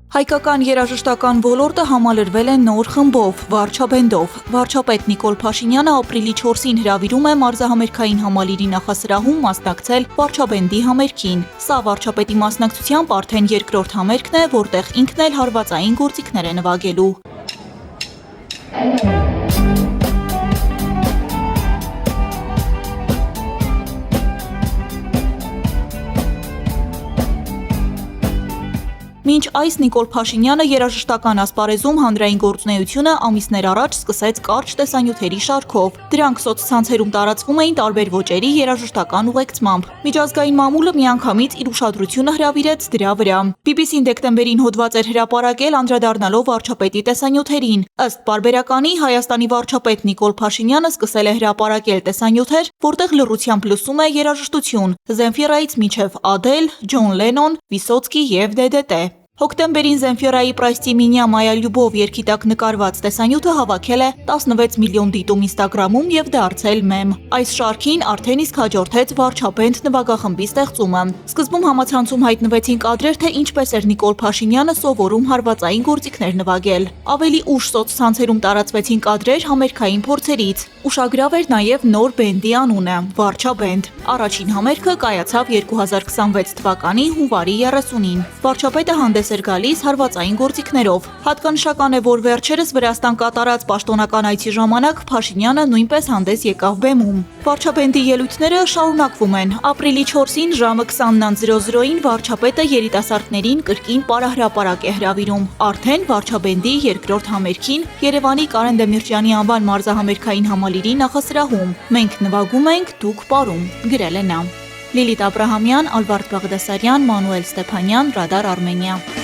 Հայկական երաժշտական ոլորտը համալրվել է նոր խմբով՝ վարչաբենդով։ Վարչապետ Նիկոլ Փաշինյանը ապրիլի 4-ին հրավիրում է մարզահամերգային համալիրի նախասրահում մասնակցել վարչաբենդի համերգին։ Սա վարչապետի մասնակցությամբ արդեն երկրորդ համերգն է, որտեղ ինքն էլ հարվածային գործիքներ է նվագելու։ Մինչ այս Նիկոլ Փաշինյանը երաժշտական ասպարեզում հանրային գործունեությունը ամիսներ առաջ սկսեց կարճ տեսանյութերի շարքով։ Դրանք սոցցանցերում տարածվում էին տարբեր ոճերի երաժշտական ուղեկցմամբ։ Միջազգային մամուլը միանգամից իր ուշադրությունը հրավիրեց դրա վրա։ BBC-ն դեկտեմբերին հոդված էր հրապարակել անդրադառնալով վարչապետի տեսանյութերին։ Ըստ պարբերականի Հայաստանի վարչապետ Նիկոլ Փաշինյանը սկսել է հրապարակել տեսանյութեր, որտեղ լռությամբ լսում է երաժշտություն՝ Զենֆիրայից մինչև Ադել, Ջոն Լենոն, Վիսոցկի և DDT։ Հոկտեմբերին Զենֆիրայի «Պրոստի մինյա մայա լյուբով» երգի տակ նկարված տեսանյութը հավաքել է 16 միլիոն դիտում Ինստագրամում և դարձել մեմ։ Այս շարքին արդեն իսկ հաջորդեց վարչապետ նվագախմբի ստեղծումը։ Սկզբում համացանցում հայտնվեցին կադրեր, թե ինչպես էր Նիկոլ Փաշինյանը սովորում հարվածային գործիքներ նվագել։ Ավելի ուշ սոցցանցերում տարածվեցին կադրեր համերգային փորձերից։ Ուշագրավ էր նաև նոր բենդի անունը՝ Վարչաբենդ։ Առաջին համերգը կայացավ 2026 թվականի հունվարի 30-ին։ Վարչապետը հանդես էր գալիս հարվածային գործիքներով։ Հատկանշական է, որ վերջերս Վրաստան կատարած պաշտոնական այցի ժամանակ Փաշինյանը նույնպես հանդես եկավ բեմում։ Վարչապետի ելույթները շարունակվում են։ Ապրիլի 4-ին ժամը 20:00-ին վարչապետը երիտասարդներին կրկին պարահրապարակ է հրավիրում։ Արդեն վարչաբենդի երկրորդ համերգին Երևանի Կարեն Դեմիրճյանի անվան մարզահամերգային համալիրի նախասրահում։ Մենք նվագում ենք, դուք պարում, գրել է նա։ Լիլիթ Աբրահամյան, Ալվարդ Բաղդասարյան, Մանուել Ստեփանյան, Ռադար Արմենիա։